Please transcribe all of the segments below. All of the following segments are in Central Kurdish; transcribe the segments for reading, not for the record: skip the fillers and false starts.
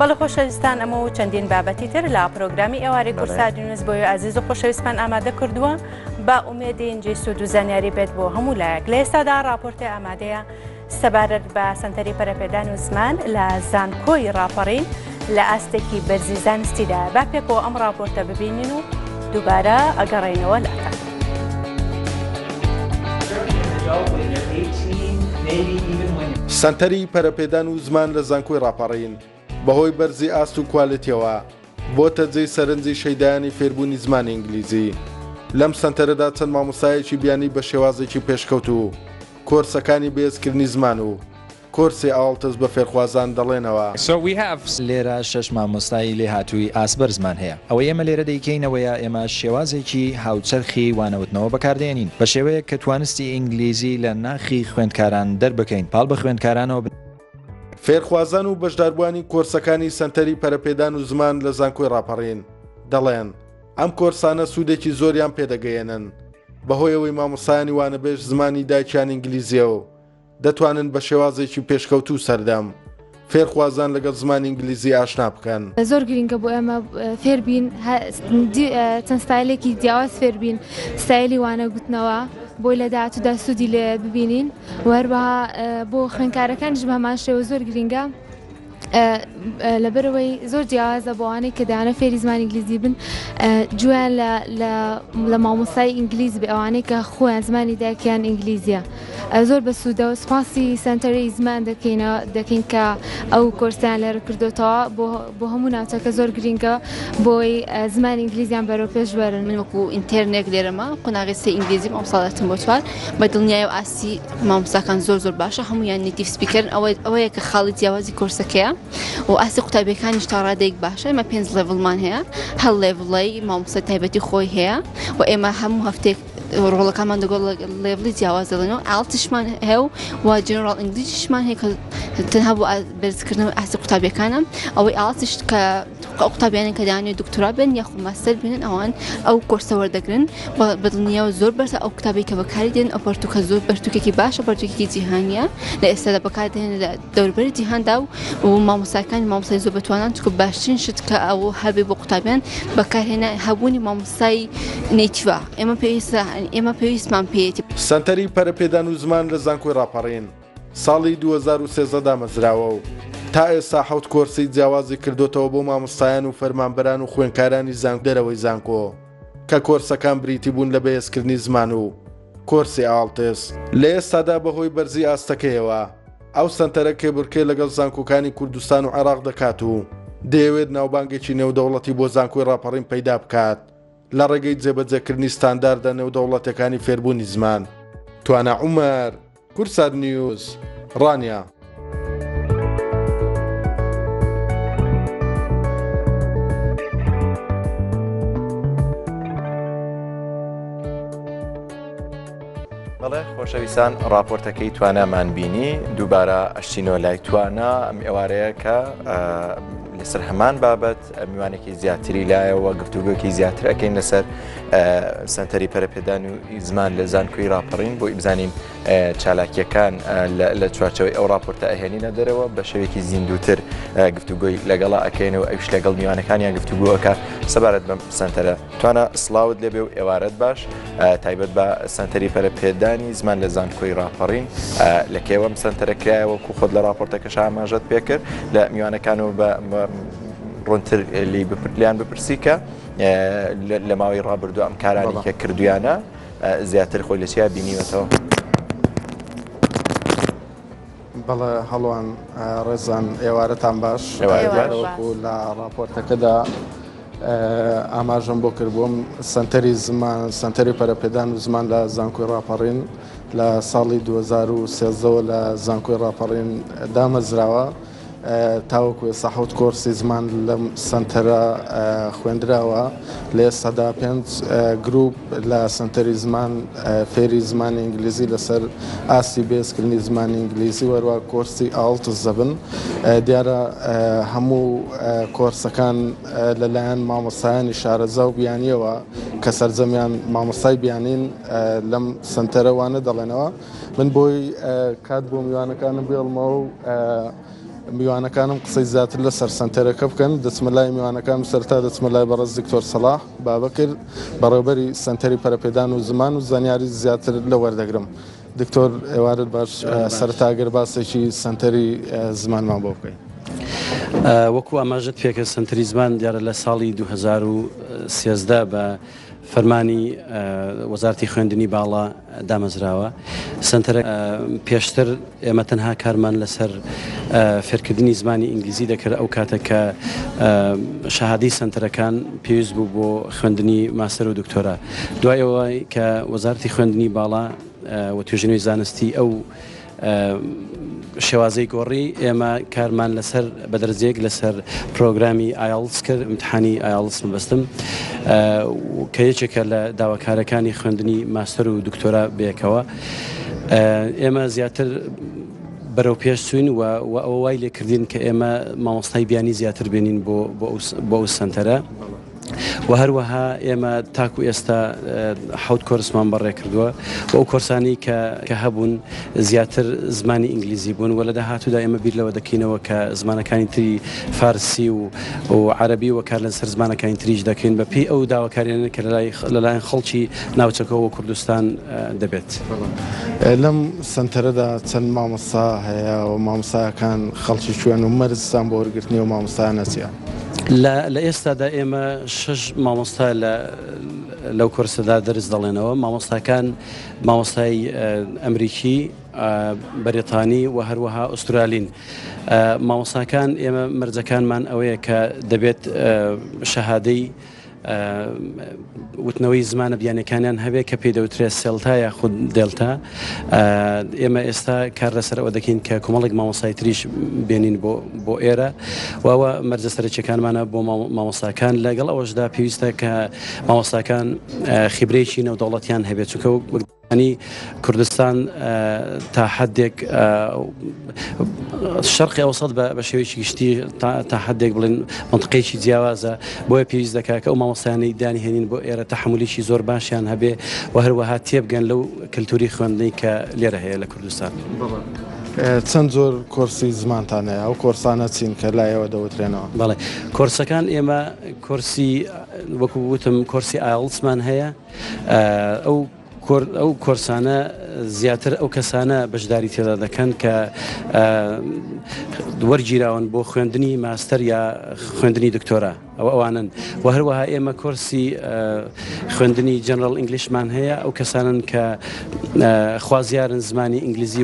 بەڵێ خۆشەویستان ئەمە و چەندین بابەتی تر لە پرۆگرامی ئێوارەی کورسات نوێز بۆ عزیز و خۆشەویستمان ئامادە کردووە با ئومێدین جێ سوود و زانیاری بێت بۆ هەموو لایەک. لە ئێستادا راپۆرتی ئامادەیە سەبارەت بە سەنتەری پەرەپێدان و زمان لە زانکۆی ڕاپەڕین لە ئاستێکی بەرزی زانستیدا. با پێکەوە ئەم راپۆرتە ببینین و دووبارە ئەگەڕێینەوە لاتان. سەنتەری پەرەپێدان و زمان لە زانکۆی ڕاپەڕین بەهۆی بەرزی ئاست و کوالێتیەوە بۆتە جێی سەرنجی شەیدایانی فێربوونی زمانی ئینگلیزی. لەم سەنتەرەدا چەند مامۆستایەکی بیانی بە شێوازێکی پێشکەوت و کۆرسەکانی بەهێزکردنی زمان و کۆرسی ئاڵتز بە فێرخوازان دەڵێنەوە. لێرە 6 مامۆستایی لێ هاتووی ئاسبەر زمان هەیە. ئەوەی ئێمە لێرە دەیکەینەوەیە ئێمە شێوازێکی هاوچەرخی وانەوتنەوە بەکاردێنین بە شێوەیە کە توانستی ئینگلیزی لە ناخی خوێندکاران دەربکەین پاڵ بە خوێندکارانەوە. فێرخوازان و بەشداربوانی کۆرسەکانی سەنتەری پەرەپێدان و زمان لە زانکۆی ڕاپەڕین دەڵێن ئەم کۆرسانە سوودێکی زۆریان پێدەگەیەنن بەهۆیەوەی مامۆستایانی وانەبێژ زمانی دایکیان ئینگلیزیە و دەتوانن بە شێوازێکی پێشکەوت و سەردەم فێرخوازان لەگەڵ زمانی ئینگلیزی ئاشنا بکەن. زۆر گرنگە بۆ ئێمە فێربین چەند ستایلێکی جیاواز فێربین ستایلی وانە گوتنەوە بۆی لە داهاتوودا سوودی لێ ببینین وهروەها بۆ خوێندکارەکانیش بە هەمان شێوە زۆر گرنگە لەبەرەوەی زۆر جیاوازە بۆوانەی کە داوانە فێری زمانی ئینگلیزی بن جویان لە مامۆستای ئینگلیز بێ ئەوانەی کە خۆیان زمانی دایکیان ئینگلیزیە. زۆر بە سوودەوە سپاسی سەنتەری زمان دەکەین کە ئەو کۆرسیان لێرە کردوتەوە بۆ هەموو ناوچەکە زۆر گرنگە بۆی زمانی ئینگلیزیان بەرەو پێش بەرن. من وەکو ئینتێرنێک لێرەمە قۆناغی ئینگلیزی مامۆستاڵەتم بۆ چوار بە دڵنیایە و ئاسی مامۆستاکان زۆر باشە هەمویان نیتیڤ سپیکەرن ئەوەیە کە خاڵی جیاوازی کۆرسەکەیە و ئاسی قوتابیەکانیش تا ڕادێک باشە. ئێمە 5 لێڤڵمان هەیە هەڵ لێڤڵی مامۆستا تایبەتی خۆی هەیە و ئێمە هەموو هەفتێک ڕۆڵەکانمان دەگۆڵ لێڤڵی جیاواز دەڵێنەوە ئاڵتشمان هەیە و جێنەڕاڵ ئینگلیزیشمان هەیە کە تەنها بۆ بەرزکردنەوەی ئاسی قوتابیەکانە. ئەوەی ئاڵتش کە قوتابیانن کە دەیانێت دکتۆرا بن یاخود ماستەر بنن ئەوان ئەو کۆرسە وەردەگرن بە دڵنیاوە زۆر بەرزە ئەو کتابی کە بەکاری دێن ئەو پەرتووکە زۆر پەرتووکێکی باشە پەرتووکێکی جیهانیە لە ئێستادا بەکاردێن لە دەوروبەری جیهاندا و مامۆستاکانی مامۆستای زۆر بەتوانان چکە باشترین شت کە ئەو هەبێ بۆ قوتابیان بەکارهێنا هەبوونی مامۆستای نێتیڤە. ئێمە پێویستمان پێیەتی. سەنتەری پەرەپێدان و زمان لە زانکۆی ڕاپەڕین ساڵی 2013 دامەزراوە و تا ئێستا 7 کۆرسی جیاوازی کردوتەوە بۆ مامۆستایان و فەرمانبەران و خوێندکارانی دەرەوەی زانکۆ کە کۆرسەکان بریتی بوون لە بەهێزکردنی زمان و کۆرسی ئاڵتس. لە ئێستادا بەهۆی بەرزی ئاستەکەیەوە ئەو سەنتەرە کێبڕکێ لەگەڵ زانکۆکانی کوردستان و عێراق دەکات و دەیەوێت ناوبانگێکی نێودەوڵەتی بۆ زانکۆی ڕاپەڕین پەیدا بکات لە ڕێگەی جێبەجێکردنی ستانداردە نێودەوڵەتەکانی فێربوونی زمان. توانە عومەر، کورسات نیوز، ڕانیا. بەڵێ خۆشەویستان راپۆرتەکەی توانەمان بینی دووبارە ئەشتینەوە لای توانە ئەم ئێوارەیە کە لەسەر هەمان بابەت میوانێکی زیاتری لایەوە گفتوگۆکی زیاتر ئەەکەین لەسەر سەنتەری پەرەپێدان و زمان لە زانکۆی ڕاپەڕین بۆ ئیبزانین چالاکیەکان لە چوارچەوەی ئەو راپۆرتە ئەهێنینە دەرەوە بە شێوەیەکی زیندووتر گفتوگۆی لەگەڵا ئەەکەینەوە ئەوش لەگەڵ میوانەکانیان گفتوگۆەکە سەبارەت بەم سەنتەرە. توانە سڵاوت لێبێ و ئێوارەت باش تایبەت بە سەنتەری پەرەپێدانی زمان لە زانکۆی ڕاپەڕین لە کێوەم سەنتەرەکرایەوە و خۆت لە راپۆرتەکەش ئاماژەت پێکرد لە میوانەکان و بە ڕوونتر لیان بپرسی کە لە ماوەی ڕابردوو ئەم کارانی کە کردویانە زیاتر خۆی لە چیا بینیوەتەوە. بەڵێ هەڵوان ڕێزان ئێوارەتان باش وەکو لە راپۆرتەکەدا ئاماژەم بۆ کردبووم سەنتەری زمان سەنتەری پەرەپێدان و زمان لە زانکۆی ڕاپەڕین لە ساڵی 2013 لە زانکۆی ڕاپەڕین دامەزراوە تاوەکو ئێستا 7 کۆرسی زمان لەم سەنتەرە خوێندراوە. لە ئێستادا 5 گروپ لە سەنتەری زمان فێری زمانی ئینگلیزی لەسەر ئاسی بێزکردنی زمانی ئینگلیزی وەروە کۆرسی ئاڵتز دەبن. دیارە هەموو کۆرسەکان لەلایەن مامۆستایانی شارەزا و بیانیەوە کە سەرجەمیان مامۆستای بیانین لەم سەنتەرەوانە دەڵێنەوە. من بۆی کات بۆ میوانەکانم بێڵمەوە و میوانەکانم قسەی زیاتر لەسەر سنتەرەکە بکەن دەچمە لای میوانەکان سەرتا دەچمە لای بەڕێز دکتۆر سەلاح بابەکر بەڕێوەبەری سنتەری پەرەپێدان و زمان و زانیاری زیاتر لە وەردەگرم. دکتۆر ئێوارت باش سەرتاگەر باسێکی سنتەری زمانمان بۆ بکەین. وەکو ئاماژت پێکە سنتەری زمان دیارە لە ساڵی 2013 بە فەرمانی وەزارەتی خوێندنی باڵا دامەزراوە. سنتەرە پێشتر ئێمە تەنها کارمان لەسەر فێرکردنی زمانی ئینگلیزی دەکرد ئەو کاتە کە شەهادەی سنتەرەکان پێویست بوو بۆ خوێندنی ماستەر و دکتۆرا. دوای ئەوەی کە وەزارەتی خوێندنی باڵا و توێژینەوەی زانستی ئەو شێوازەی گۆڕی ئێمە کارمان لەسەر بەدەرزێک لەسەر پرۆگرامی ئایلتس کرد ئیمتحانی ئایلتس بەستم کە یەکێکە لە داواکارەکانی خوێندنی ماستەر و دکتۆرا بێکەوە. ئێمە زیاتر بەرەو پێش چوین و ئەوە وای لێکردین کە ئێمە مامۆستای بیانی زیاتر بێنین بۆ ئەو سنتەرە و هەروەها ئێمە تاکو ئێستا 7 کۆرسمان بەڕێ کردووە و ئەو کۆرسانی کە هەبوون زیاتر زمانی ئینگلیزی بوون و لە داهاتوودا ئێمە بیر لەوە دەکەینەوە کە زمانەکانی تری فارسی و عەرەبی و کار لەسەر زمانەکانی تریش دەکەین بە پێی ئەو داواکاریانە کە لەلایەن خەڵکی ناوچەکەەوە کوردستان دەبێت. لەم سنتەرەدا چەند مامۆستا هەیە و مامۆستایەکان خەڵکی کوێن و مەرجستان بۆ وەرگرتنی و مامۆستایان نەچیە؟ لە ئێستادا ئێمە 6 مامۆستا لەو کورسەدا دەرس دەڵێنەوە. مامۆستاکان مامۆستای ئەمریکی، بەریتانی و هەروەها ئوسترالین. مامۆستاکان ئێمە مەرجەکانمان ئەوەیە کە دەبێت شەهادەی وتنەوەی زمانە بیانەکانیان هەبێت کە پێی دەوترێت سێڵتا یاخود دێڵتا. ئێمە ئێستا کار لەسەر ئەوە دەکەین کە کۆمەڵێک مامۆستای تریش بێنین بۆ ئێرە واوە مەرجە سەرچەکانمانە بۆ مامۆستاکان لەگەڵ ئەوەشدا پێویستە کە مامۆستاکان خیبرەیەکی نێودەوڵەتیان هەبێت چونکە کوردستان تا حدێک شەرقی ئەوسەد بە شێوەیەکی گشتی تا حدێک بڵێن منطقەیەکی جیاوازە بۆیە پێویست دەکات کە ئەو مامۆستایانەی دانیهێنین بۆ ئێرە تەحمولیشی زۆر باشیان هەبێ و هەروەها تێبگەن لەو کللتوری خوێندنەی کە لێرە هەیە لە کوردستان. چەند زۆر کۆرسی زمانتان هەیە ئەو کۆرسانە چین کە لایەوە دەوترێنەوە؟ بەڵێ کۆرسەکان ئێمە کۆرسی وەکو وتم کۆرسی ئایلتسمان هەیە. ئەو کۆرسانە زیاتر ئەو کەسانە بەشداری تێدا دەکەن کە وەرگیراون بۆ خوێندنی ماستەر یا خوێندنی دکتۆرا ئەوانن و هەروەها ئێمە کۆرسی خوێندنی جەنرال ئینگلیشمان هەیە ئەو کەسانن کە خوازیارن زمانی ئینگلیزی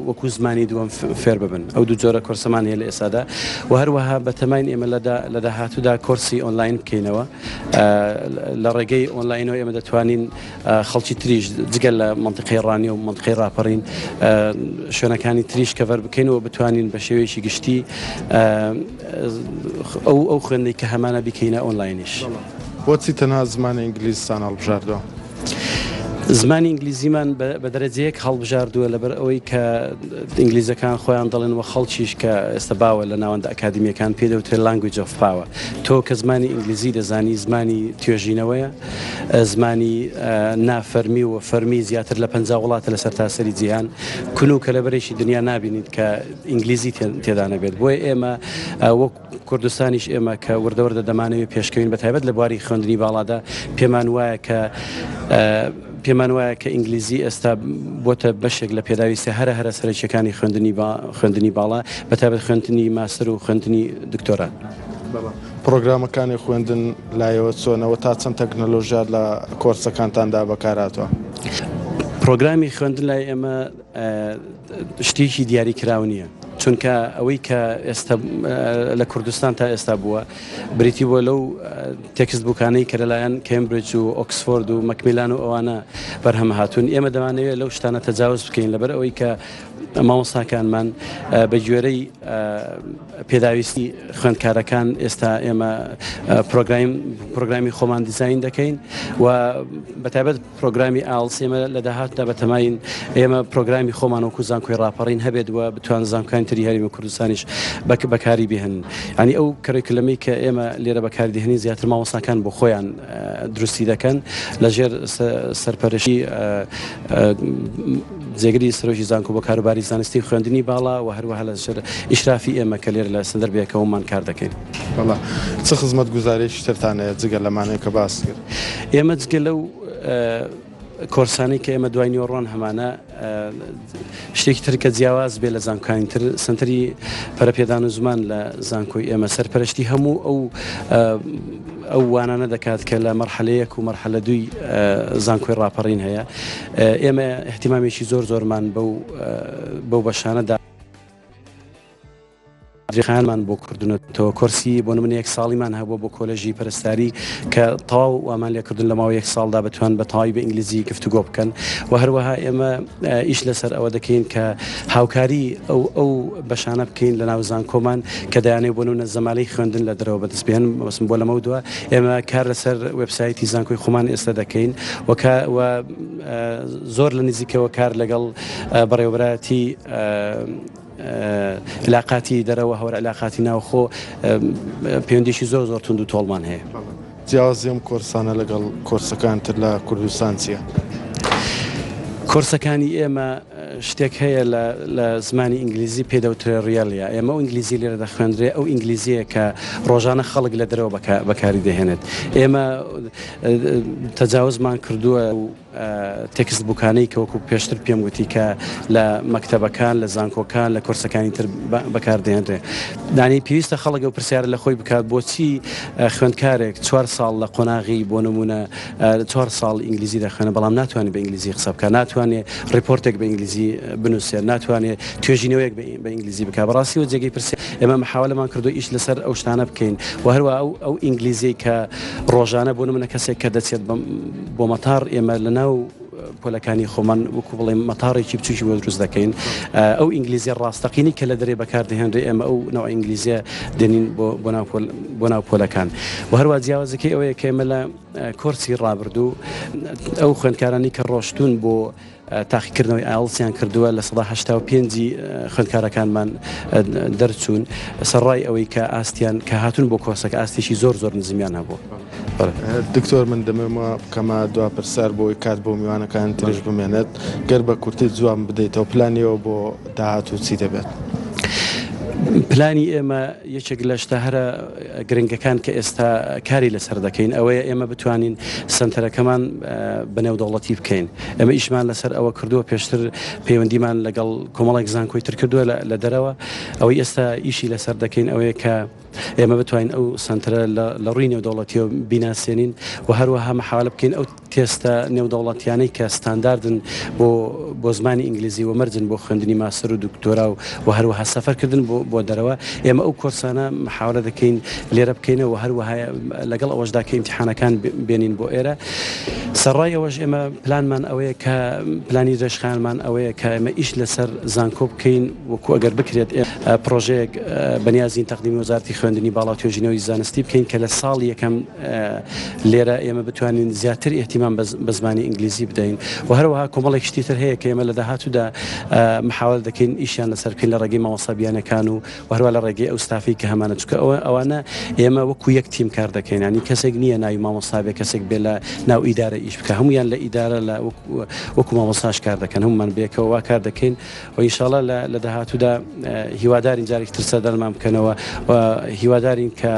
وەکو زمانی دووەم فێر ببن. ئەو دوو جۆرە کۆرسەمان هەیە لە ئێستادا و هەروەها بەتەماین ئێمە لە داهاتوودا کۆرسی ئۆنلاین بکەینەوە. لە ڕێگەی ئۆنلاینەوە ئێمە دەتوانین خەڵکی تریش جگەل لە منطقەی ڕانی و منطقەی ڕاپەڕین شوێنەکانی تریش کەڤەر بکەینەوە بتوانین بە شێوەیەکی گشتی ئەو خوێندەی کە هەمانە بکەینە ئۆنلاینیش. بۆچی تەنها زمانی ئینگلیزستان هەڵبژاردەوە؟ زمانی ئینگلیزیمان بە دەرەجەیەک هەڵبژاردووە لەبەر ئەوەی کە ئینگلیزەکان خۆیان دەڵێن و خەڵکیش کە ئێستا باوە لە ناوەندە ئەکادمیەکان پێدەوترێت لانگویج ئۆف پاوە. تۆ کە زمانی ئینگلیزی دەزانی زمانی توێژینەوەیە، زمانی نافەرمی و فەرمی زیاتر لە 50 وڵاتە لەسەر تاسەری جیهان کە لە بەرەیشی دنیا نابینیت کە ئینگلیزی تێدا نەبێت. بۆیە ئێمە وەک کوردستانیش ئێمە کە وردەوردە دەمانەوێت پێشکەوین بە تایبەت لە بواری خوێندنی باڵادا پێمان وایە کە ئینگلیزی ئێستا بۆتە بەشێک لە پێداویستە هەرە سەرچیەکانی خوێندنی باڵا بەتایبەت خوێندنی ماستەر و خوێندنی دکتۆرا. پرۆگرامەکانی خوێندن لایەوە چۆنەوە تا چەند تەکنەلۆژیا لە کۆرسەکانتاندا بەکارهاتوە؟ پرۆگرامی خوێندن لای ئێمە شتێکی دیاری کراو نییە. چونکە ئەوەی کە ئێستا لە کوردستان تا ئێستا بووە بریتی بۆ لەو تێکست بووکانەی کە لەلایەن کەمبرج و ئۆکسفۆرد و مەکمیلان و ئەوانە بەرهەم هاتوون. ئێمە دەمانەوێت لەو شتانە تەجاوز بکەین لەبەر ئەوەی کە مامۆستاکانمان بە گوێرەی پێداویستی خوێندکارەکان ئێستا ئێمە پرۆگرامی خۆمان دیزاین دەکەین و بەتایبەت پرۆگرامی ئایلتس ئێمە لە داهاتدا بەتەماین ئێمە پرۆگرامی خۆمان وەکو زانکۆی ڕاپەڕین هەبێت وە بتوان زانکۆیان تری هەرێمی کوردستانیش بەکاری بهێن. ینی ئەو کەریکولەمەی کە ئێمە لێرە بەکاری دەهێنین زیاتر مامۆستاکان بۆ خۆیان دروستی دەکەن لەژێر سەرپەرشتی جێگری سەرۆکی زانکۆ بۆ کاروباری زانستی خوێندنی باڵا و هەروەها لە ئیشرافی ئێمە کە لێر لە سەندەربیەکەوەمان کار دەکەین. چه خزمەت گوزارێکی ترتانەیە جگە لەمانەیە کە باس کرد؟ ئێمە جگە لەو کۆرسانی کە ئێمە دوای نیوەڕۆن هەمانە شتێکی تر کە جیاواز بێ لە زانکۆیانی تر سنتەری پەرەپێدان و زمان لە زانکۆی ئێمە سەرپەرشتی هەموو ئەو وانانە دەکات کە لە مەرحەلەیەک و مەرحەلە دووی زانکۆی ڕاپەڕین هەیە. ئێمە احتیمامێکی زۆرمان بەو بەشانەدا خانمان بۆ کردونەوە کورسی بۆ من 1 ساڵیمان هەبوو بۆ کۆلێژی پەرستاری کە تەواو وامان لێکردن لە ماوەی 1 ساڵدا بتوان بە تەواوی بە ئینگلیزی گفتوگۆ بکەن و هەروەها ئێمە ئیش لەسەر ئەوە دەکەین کە هاوکاری ئەو بەشانە بکەین لە ناو زانکۆمان کە دەیانێ بۆ نمونە زەمالەی خوێندن لە دەرەوە بەدەستبێن بۆ لەمە دووە ئێمە کار لەسەر وێبسایتی زانکۆی خۆمان ئێستا دەکەین و زۆر لە نزیکەوە کار لەگەڵ بەڕێوەبەتی علاقاتی دەرەوە هەورە علاقاتی ناوخۆ پەیوەندیشی زۆر تونند و تۆڵمان هەیە. جیاوازیم کۆرسانە لەگەڵ کۆرسەکان تر لە کوردستان چییە؟ کۆرسەکانی ئێمە شتێک هەیە لە زمانی ئینگلیزی پێدەوترێ ڕیالیە ئێمە ئەو ئینگلیزی لێرە دەخوێندرێ ئەو ئینگلیزیە کە ڕۆژانە خەڵک لە دەرەوە بەکاری دەهێنێت. ئێمە تەجاوزمان کردووە و تێکست بووکانەی کە وەکو پێشتر پێم گوتی کە لە مەکتەبەکان لە زانکۆکان لە کۆرسەکانی تر بەکاردێنرێ. دانی پێویستە خەڵک و پرسیارە لە خۆی بکات بۆچی خوێندکارێک 4 ساڵ لە قۆناغی بۆ نمونە 4 ساڵ ئینگلیزی دەخوێنە بەڵام ناتوانێت بە ئینگلیزی قسە بکە، ناتوانێت ڕیپۆرتێک بە ئینگلیزی بنووسێت، ناتوانێت توێژینەوەیەک بە ئینگلیزی بکە. بەڕاستی و جێگەی پرسیار ئێمە محاولەمان کردو ئیش لەسەر ئەو شتانە بکەین و هەروە ئەو ئینگلیزی کە ڕۆژانە بۆ نمونە کەسێک کە دەچێت بۆ مەتار ئێمە لەناو پۆلەکانی خۆمان وەکو بڵێم مەتاڕێکی بچوکی بۆ دروست دەکەین. ئەو ئینگلیزی ڕاستەقینی کە لە دەرێ بەکاردەهێنرێ ئێمە ئەو نەوە ئینگلیزیە دێنین بۆ ناو پۆلەکان و هەروە جیاوازەکەی ئەوەیە کە ئێمە لە کۆرسی ڕابردوو ئەو خوێندکارانی کە ڕۆشتون بۆ تاقیکردنەوەی ئایڵسیان کردووە لە 185 خوێندکارەکانمان دەرچوون سەرڕای ئەوەی کە ئاستیان کە هاتون بۆ کۆسەکە ئاستێکی زۆر نزمیان هەبوو. دکتۆر من دەمێمە بکەمە دوا پرسیار بۆی کات بۆ میوانەکان ترش بمێنێت گەر بە کورتی جوان بدەیتەوە پلانیەوە بۆ داهاتوو چی دەبێت؟ پلانی ئێمە یەکێک لە شتە هەرە گرنگەکان کە ئێستا کاری لەسەر دەکەین ئەوەیە ئێمە بتوانین سنتەرەکەمان بەنێودەوڵەتی بکەین. ئێمە ئیشمان لەسەر ئەوە کردووە پێشتر پەیوەندیمان لەگەڵ کۆمەڵێک زانکۆی تر کردووە لە دەرەوە ئەوەی ئێستا ئیشی لەسەر دەکەین ئەوەیە کە ئێمە بتوانین ئەو سنتەرە لە ڕووی نێودەوڵەتیەوە بیناسیێنین و هەروەها مەحاولە بکەین ئەو تێستە نێودەوڵەتیانەی کە ستانداردن بۆ زمانی ئینگلیزی و مەرجن بۆ خوێندنی ماستەر و دکتۆرا و هەروەها سەفەرکردن بۆ دەرەوە ئێمە ئەو کۆرسانە محاولە دەکەین لێرە بکەینەوە و هەروەها لەگەڵ ئەوەشدا کە ئیمتیحانەکان بێنین بۆ ئێرە. سەرڕای ئەوەش ئێمە پلانمان ئەوەیە کە پلانی درێژخانمان ئەوەیە کە ئێمە ئیش لەسەر زانکۆ بکەین وەکو ئەگەر بکرێت پرۆژەیەک بەنیازین تەقدیمی وەزارەتی خوێندنی باڵا و توێژینەوەی زانستی بکەین کە لە ساڵ یەکەم لێرە ئێمە بتوانین زیاتر احتیمام بە زمانی ئینگلیزی بدەین و هەروەها کۆمەڵێک شتی تر هەیە کە ئێمە لە داهاتوودا محاولە دەکەین ئیشیان لەسەر بکەین لە ڕێگەی مامۆستابیانەکان و هەروە لە ڕێگەی ئەو ستافی کە هەمانە چکە ئەوانە ئێمە وەکو یەک تیم کار دەکەین ینی کەسێک نییە ناوی مامۆستابێ کەسێک بێ لە ناو ئیدارە ئیش بکە هەمویان لە ئیدارە لە وەکو مامۆستاش کار دەکەن هەمومان بێکەوە وا کار دەکەین و ئینشاڵڵا لە داهاتوودا هیوادارین جارێک تر سەردەرمان بکەنەوە و هیوادارین کە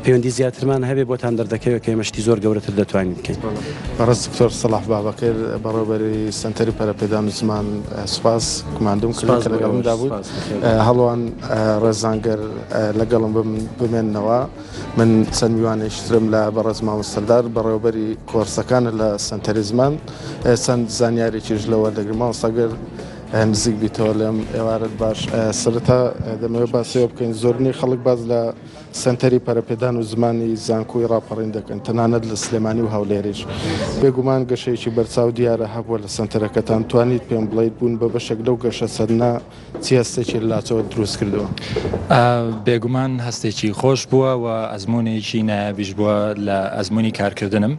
پەیوەندی زیاترمان هەبێ بۆتان دەردەکەوێت کە ئێمەشتی زۆر گەورەتر دەتوانین بکەین. بەڕست دکتۆر سەلاح بابەکر بەڕێوەبەری سنتەری پەرەپێدان و زمان سوپاس کماندوم کرد کە لەگەڵمدا بوو هەڵوان ڕێزانگەر لەگەڵم بمێننەوە من چەند میوانێکترم لە بەڕێز مامۆستەدار بەڕێوەبەری کۆرسەکانە لە سنتەری زمان چەند زانیاریکیش لەوە دەگرما وەستاگەر نزیک بیتەوە لەم ئێوارەت باش سەرەتا دەمەوێت باسیەوە بکەین زۆرنی خەڵک باز لە سنتەری پەرەپێدان و زمانی زانکۆی ڕاپەڕین دەکەن تەنانەت لە سلێمانی و هەولێریش بێگومان گەشەیەکی بەرچاو دیارە هەبووە لە سنتەرەکەتان توانیت پێم بڵیت بوون بە بەشێک لەو گەشە سەرنا چی هەستێکی لەلاچەوە دروست کردووە؟ بێگومان هەستێکی خۆش بووە و ئەزمونێکی نایابیش بووە لە ئەزمموی کارکردنم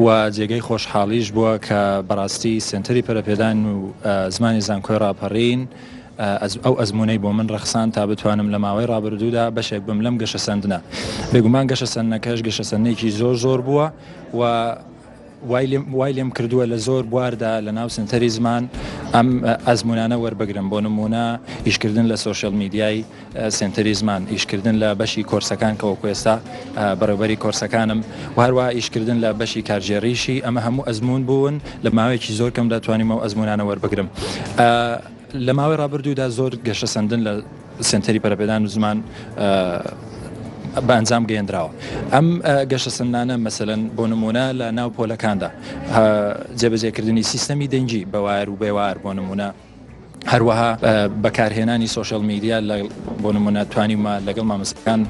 و جێگەی خۆشحاڵیش بووە کە بەڕاستی سنتەری پەرەپێدان و زمانی زانکۆی ڕاپەڕین ئەو ئەزمونەی بۆ من ڕەخسان تا بتوانم لە ماوەی ڕابردوودا بەشێک بم لەم گەشە سەندنە. بێگومان گەشە سەندنەکەش گەشە سەندێکی زۆر بووە و وای لێم کردووە لە زۆر بواردا لە ناو سنتەری زمان ئەم ئەزمونانە وەربگرن بۆ نمونە ئیشکردن لە سوشال میدیای سنتەری زمان، ئیشکردن لە بەشی کۆرسەکان کە وەکو ئێستا بەڕێوەبەری کۆرسەکانم و هەروە ئیشکردن لە بەشی کارژێڕیشی ئەمە هەموو ئەزمون بوون لە ماوەیەکی زۆر کەم دەتوانیم ئەو ئەزمونانە وەربگرم. لە ماوەی ڕابردوودا زۆر گەشە سەندن لە سنتەری پەرەپێدان و زمان بە ئەنجام گەیەندراوە. ئەم گەشە سەندانە مەسەلەن بۆ نمونە لە ناو پۆلەکاندا جێبەجێکردنی سیستەمی دەنگی بە وار و بێوار بۆ نمونە، هەروەها بەکارهێنانی سوشال میدیا بۆ نمونە توانیمە لەگەڵ مامۆستاکان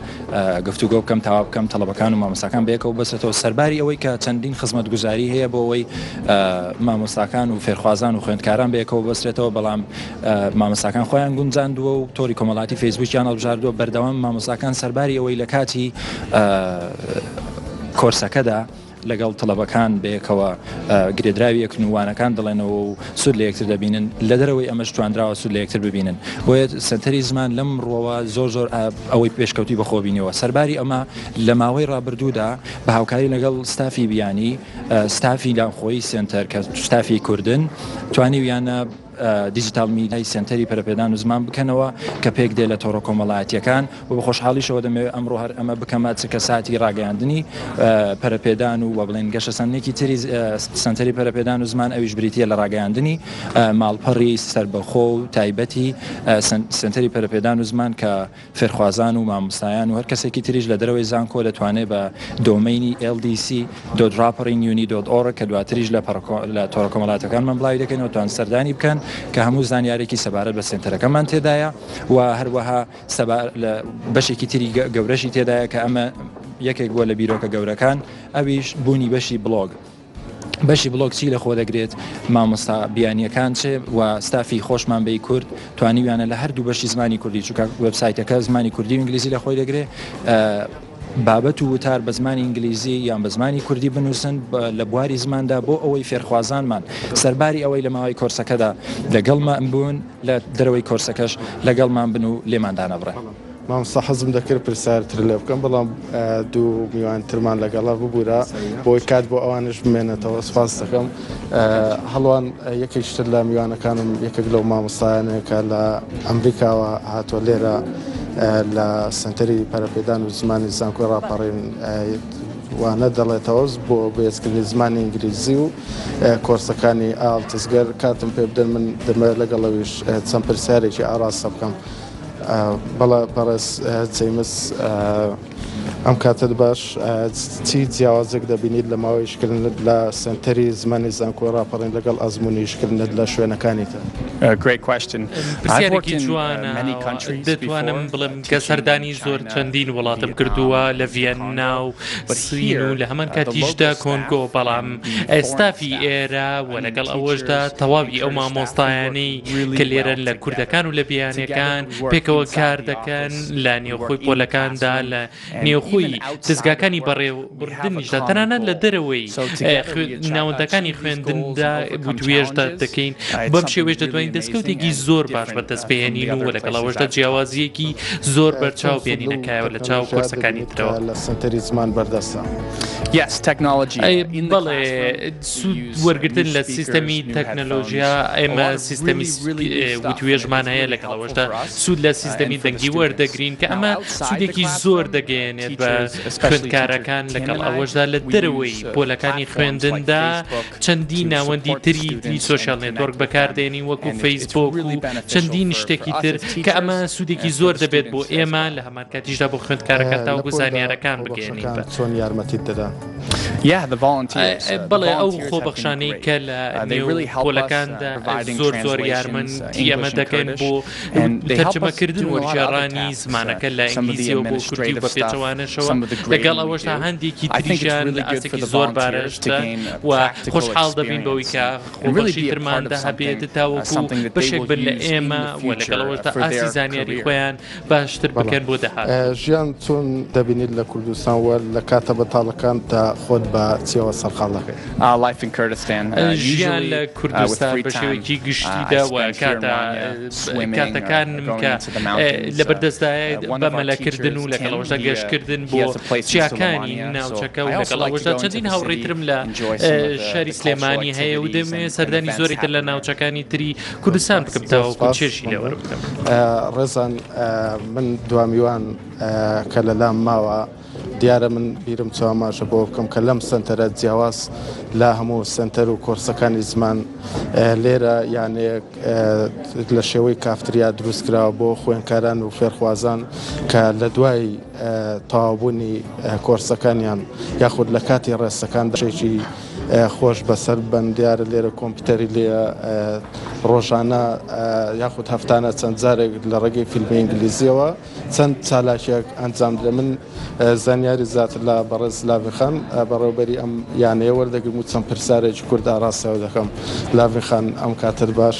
گفتوگۆ بکەم تەواو بکەم تەڵەبەکان و مامۆستاکان بێکەوە بەسێتەوە سەرباری ئەوەی کە چەندین خزمەتگوزاری هەیە بۆ ئەوەی مامۆستاکان و فێرخوازان و خوێندکاران بێکەوە بەسرێتەوە، بەڵام مامۆستاکان خۆیان گونجاندووە و تۆری کۆمەڵاتی فەیسبووکیان هەڵبژاردووە بەردەوام مامۆستاکان سەرباری ئەوەی لە کاتی کۆرسەکەدا لەگەڵ تەڵەبەکان بەیەکەوە گرێدراوی یەکنوانەکان دەڵێنەوە و سود لە یەکتر دەبینن، لە دەرەوەی ئەمەش توانراوە سود لە یەکتر ببینن. بۆیە سنتەری زمان لەم ڕۆوە زۆر ئەوەی پێشکەوتی بەخۆبینەوە. سەرباری ئەمە لە ماوەی ڕابردوودا بە هاوکاری لەگەڵ ستافی بیانی، ستافی لاخۆی سنتەر کە ستافی کوردن توانیویانە دیجیتال میدیای سنتەری پەرەپێدان و زمان بکەنەوە کە پێک دێ لە تۆڕە کۆمەڵایەتیەکان و بە خۆشحاڵیشەوە دەمەوێت ئەمڕۆ هەر ئەمە بکەمە چکە ساتی ڕاگەیاندنی پەرەپێدان و بڵێن گەشە سەندێکی تری سنتەری پەرەپێدان و زمان ئەویش بریتە لە ڕاگەیاندنی ماڵپەڕی سربەخۆ و تایبەتی سنتەری پەرەپێدان و زمان کە فێرخوازان و مامۆستایان و هەر کەسێکی تریش لە دەرەوەی زانکۆ دەتوانێت بە دۆمەینی ldc.draperinguni.org کە دواتریش لە تۆڕە کۆمەڵایەتەکانمان بڵاوی دەکەنەوە توان سەردانی بکەن کە هەموو زانیارێکی سەبارەت بە سنتەرەکەمان تێدایە و هەروەها بەشێکی تری گەورەشی تێدایە کە ئەمە یەکێک بووە لە بیرۆکە گەورەکان، ئەویش بوونی بەشی بڵۆگ. بەشی بڵۆگ چی لە خۆ دەگرێت؟ مامۆستا بیانیەکان چێ و ستافی خۆشمان بەی کورد توانیویانە لە هەردوو بەشی زمانی کوردی، چونکە وێبسایتەکە زمانی کوردی و ئینگلیزی لە خۆی دەگرێت، بابەت و وتار بە زمانی ئینگلیزی یان بە زمانی کوردی بنووسن لە بواری زماندا بۆ ئەوەی فێرخوازانمان سەرباری ئەوەی لە ماوەی کۆرسەکەدا لەگەڵمان بوون لە دەرەوەی کۆرسەکەش لەگەڵمان بن و لێماندانە بڕێ. مامۆستا حەزم دەکرد پرسیارتر لێ بکەم، بەڵام دوو میوانترمان لەگەڵا ببوورە بۆی کات بۆ ئەوانش بمێنێتەوە. سپاس دەکەم. هەڵوان یەکێکتر لە میوانەکانم یەکێک لەو مامۆستایانەیە کە لە ئەمریکاوە هاتووە لێرە لە سنتەری پەرەپێدان و زمانی زانکۆی ڕاپەڕین وانە دەڵێتەوە بۆ بەهێزکردنی زمانی ئینگلیزی و کۆرسەکانی ئالتزگەر. کاتم پێ بدەن من دەمەوێت لەگەڵەویش چەند پرسیارێکی ئاراستە بکەم. بەڵێ بەڕێز جەیمس، ئەم کاتت باش چی جیاوازێک دەبینیت لە ماوەی ئیشکردنت لە سنتەری زمانی زانکۆی ڕاپەڕین لەگەڵ ئەزموونی ئیشکردنت لە شوێنەکانیتە؟ پرسیارێکی جوانە. دەتوانم بڵم کە سەردانی زۆر چەندین وڵاتم کردووە لە ڤیەنا و سین و لە هەمان کاتیشدا کۆنگۆ، بەڵام ئێستافی ئێرە و لەگەڵ ئەوەشدا تەواوی ئەو مامۆستایانەی کە لێرەن لە کوردەکان و لە بیانەکان پێکەوە کار دەکەن لە نێوخۆی پۆلەکاندا، لە نێوخۆی دەستگاکانی بەڕێوەبردنیشدا، تەنانەت لە دەرەوەی ناوەندەکانی خوێندندا وتوێژدا دەکەین. بەم شێوەش دەتوانین دەستکەوتێکی زۆر باش بەدەستپێنین و لەگەڵەوەشدا جیاوازیەکی زۆر بەرچاو بێنینەکایەوە لە چاو کۆرسەکانی ترەوە. لە سنتەری زمان بەردەستە. بەڵێ سوود وەرگرتن لە سیستەمی تەکنەلۆژیا، ئێمە سیستەمی وتوێژمان هەیە، لەگەڵەوەشدا سوود لە سیستەمی دەنگی وەردەگرین کە ئەمە سوودێکی زۆر دەگەێنێت بە خوێندکارەکان. لەگەڵ ئەوەشدا لە دەرەوەی پۆلەکانی خوێندندا چەندی ناوەندی تری سوشال نێتوەرک بەکاردێنی وەکو فەیسبوک و چەندین شتێکی تر کە ئەمە سوودێکی زۆر دەبێت بۆ ئێمە لە هەمان کاتیشدا بۆ خوێندکارەکان تا و زانیارەکان بگەێنین. چۆن یارمەتیت دەدان؟ بەڵێ ئەو خۆبەخشانەی کە لە نێو پۆلەکاندا زۆر یارمەتی ئەمە دەکەن بۆ تەرجەمەکردن وەرجێڕانی زمانەکە لە ئینگلیزیەوە بۆ کوردی و بە پێچەوانەشەوە. لەگەڵ ئەوەشدا هەندێکی تریشیان لە ئاسێکی زۆر بارەشتە و خۆشحاڵ دەبین بەوەی کە خۆبەخشی ترماندا هەبێت تاوەکو بەشێک بن لە ئێمە و لەگەڵەوەشدا ئاسی زانیاری خۆیان باشتر بکەن بۆ داهات. ژیان چۆن دەبینیت لە کوردستان وە لە کاتە بەتاڵەکان تا خۆت بە چیەوە سەرخاڵ دەکەیت؟ ژیان لە کوردستان بە شێوەیەکی گشتیدا و کاتەکانم کە لە بەردەستدایە بە مەلەکردن و لەگەڵەوەشدا گەشتکردن دەدن بۆ چیاکانی ناوچەکە و لەگەڵ ئەوەشدا چەندین هاوڕێترم لە شاری سلێمانی هەیە و دەمێ سەردانی زۆری تر لە ناوچەکانی تری کوردستان بکەمتەوە و چێشی لێوە بکەم. ڕێزان من دوامیوان کە لەلام ماوە دیارە من بیرم چواماشە بۆ بکەم کە لەم سنتەرە جیاواز لە هەموو سنتەر و کۆرسەکانی زمان لێرە یانەیەک لە شێوەی کافتریا دروستکراوە بۆ خوێنکاران و فێرخوازان کە لە دوای تەواوبوونی کۆرسەکانیان یاخود لە کاتی ڕێستەکان دەشێکی خۆش بەسەر بن دیارە لێرە کۆمپیوتەری لێ ڕۆژانە یاخود هەفتانە چەند جارێک لە ڕێگەی فیلمی ئینگلیزیەوە چەند چالاکیەک ئەنجام درێ. من زانیاری زیاتر لە بەڕێز لاوێخان بەڕێوەبەری ئەم یانەیە وەردەگرم و چەند پرسیارێکی کورد ئاراستەوە دەکەم. لاوێخان ئەم کاتر باش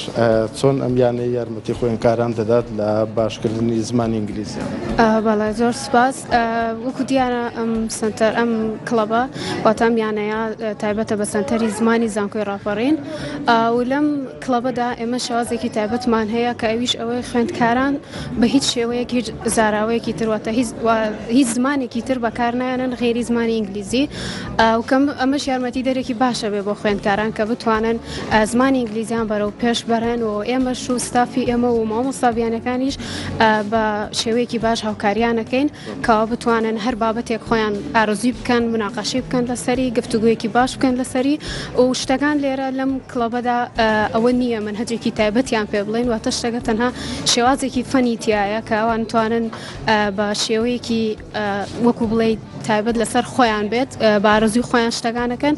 چۆن ئەم یانەیە یارمەتی خوێندکاران دەدات لە باشکردنی زمانی ئینگلیزی؟ بەڵێ زۆر سپاس. وەکو دیارە ئەم سنتەر ئەم کڵەبە واتە ئەم یانەیە تایبەتە بە سنتەری زمانی زانکۆی ڕاپەڕین و لەم کڵەبەدا ئێمە شێوازێکی تایبەتمان هەیە کە ئەویش ئەوەی خوێندکاران بە هیچ شێوەیەکی زاراوەیەکی ترواتە هیچ زمانێکی تر بەکارنایەنن غێری زمانی ئینگلیزی و ئەمەش یارمەتی دەرێکی باشە بێ بۆ خوێندکاران کە بتوانن زمانی ئینگلیزیان بەرەو پێش بەرن و ئێمەش و ستافی ئێمە و مامۆستابیانەکانیش بە شێوەیەکی باش هاوکاریانەکەین کەوا بتوانن هەر بابەتێک خۆیان ئارزوی بکەن مناقەشی بکەن لەسەری گفتوگویەکی باش بکەن لەسەری و شتەکان لێرە لەم کڵەبەدا ئەوە نییە منهەجێکی تایبەتیان پێ بڵێن واتە شتەکە تەنها شێوازێکی فەنی تایە کە ئەوان توانن بە شێوەیەکی وەکو بڵێ تایبەت لەسەر خۆیان بێت بە ئارەزوی خۆیان شتەکانەکەن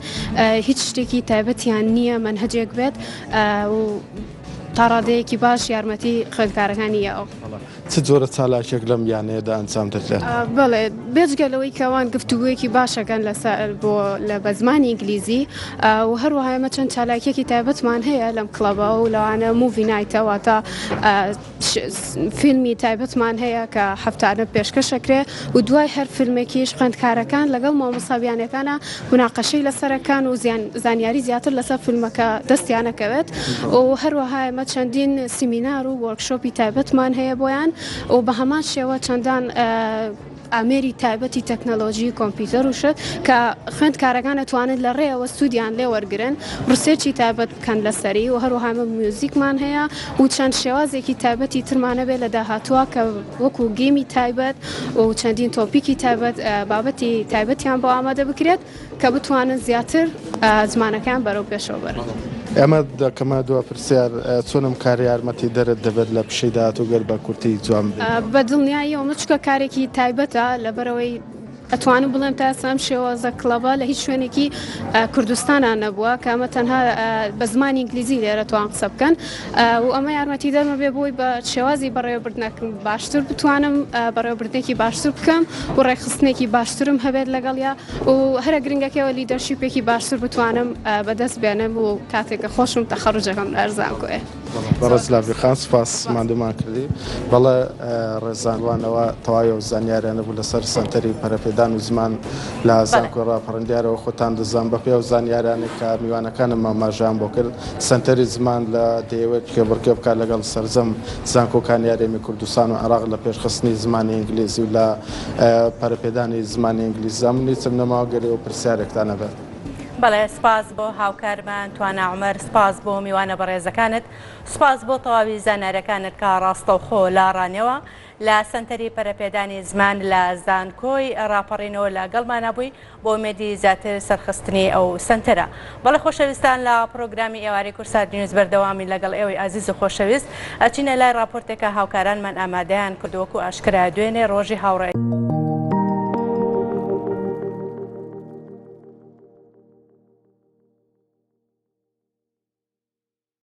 هیچ شتێکی تایبەتیان نییە منهەجێک بێت و تا ڕادەیەکی باش یارمەتی خوێندکارەکانی ئەو. چ جۆرە چالاکێک لەم یانەیەدا ئەنجام دەدرێت؟ بڵێ بێجگەلەوەی کەوان گفتوگویەکی باشەکەن لەسەر بۆ لە بە زمانی ئینگلیزی و هەروەها ئێمە چەند چالاکێکی تایبەتمان هەیە لەم کڵەبە و لەوانە موڤی نایتەوە تا فیلمی تایبەتمان هەیە کە هەفتانە پێشکەشەکرێ و دوای هەر فیلمێکیش خوێندکارەکان لەگەڵ مامۆستابیانەکانە مناقەشەی لەسەرەکان و زانیاری زیاتر لەسەر فیلمەکە دەستیانەکەوێت و هەروەها ئێمە چەندین سیمینار و وەرکشۆپی تایبەتمان هەیە بۆیان و بە هەمان شێوە چەندان ئامێری تایبەتی تەکنەلۆژی کۆمپیوتەر وشت کە خوێندکارەکان دەتوانن لە ڕێەوە سوودیان لێ وەرگرن ڕوسێکی تایبەت بکەن لەسەری و هەروەها میوزیکمان هەیە و چەند شێوازێکی تایبەتی ترمانە بێت لە داهاتووە کە وەکو گێمی تایبەت و چەندین تۆپیکی تایبەت بابەتی تایبەتیان بۆ ئامادە بکرێت کە بتوانن زیاتر زمانەکان بەرەو پێشەوە بەرن. ئەمە دەکەمە دووە پرسیار چۆنم کار یارمەتی دەرت دەبێت لە پشەی داهاتوو گەر بە کورتی جوان بێت؟ بە دڵنیاییەوە چکە کارێکی تایبەتە لەبەرەوەی ئەتوانم بڵێم تا ئێستا شێوازە کڵەبە لە هیچ شوێنێکی کوردستانان نەبووە کە ئەمە تەنها بە زمانی ئینگلیزی لێرە توان قسە بکەن و ئەمە یارمەتی دەرمە بێ بۆی بە شێوازی بەڕێوەبردنەکەم باشتر بتوانم بەڕێوەبردنێکی باشتر بکەم و ڕێخستنێکی باشترم هەبێت لەگەڵیا و هەرە گرنگەکەەوە لیدەرشیپێکی باشتر بتوانم بەدەست بێنم و کاتێکە خۆشم تەخەڕوجەکەم ئەرزان کوێ. بەڕێز لاوێخان سوپاس مادومان کردی. بەڵێ ڕێزانوانەوە تەواوی زانیاریانە بوو لەسەر سنتەری پەرەپێدان و زمان لە زانکۆی ڕاپەڕەندیارەوە خۆتان دەزان بە پێ و زانیارانێک کە میوانەکانم ماماژان بۆ کرد سنتەری زمان لە دەیەوێت کێ بڕکێ بکات لەگەڵ سەرجەم زانکۆکانی یاریێمی کوردستان و عێراق لە پێشخستنی زمانی ئینگلیزی و لە پەرەپێدانی زمانی ئینگلیزی من هیچم نەماوە گەری و پرسیارێکتان هەبێت. بەڵێ سپاس بۆ هاوکارمان توانە عومەر، سپاس بۆ میوانە بەڕێزەکانت، سپاس بۆ تەواوی زانارەکانت کە ڕاستە و خۆ لاڕانەوە لە سنتەری پەرەپێدانی زمان لە زانکۆی ڕاپەڕینەوە لەگەڵمانە بووی بۆ ئومێدی زیاتر سەرخستنی ئەو سنتەرە. بەڵێ خۆشەویستان لە پرۆگرامی ئێوارەی کورسات نیوز بەردەوامی لەگەڵ ئێوەی عزیز و خۆشەویست ئەچینە لای راپۆرتێکە هاوکارانمان ئامادەیان کردووەکو ئاشکرا دوێنێ ڕۆژی هاوڕێ.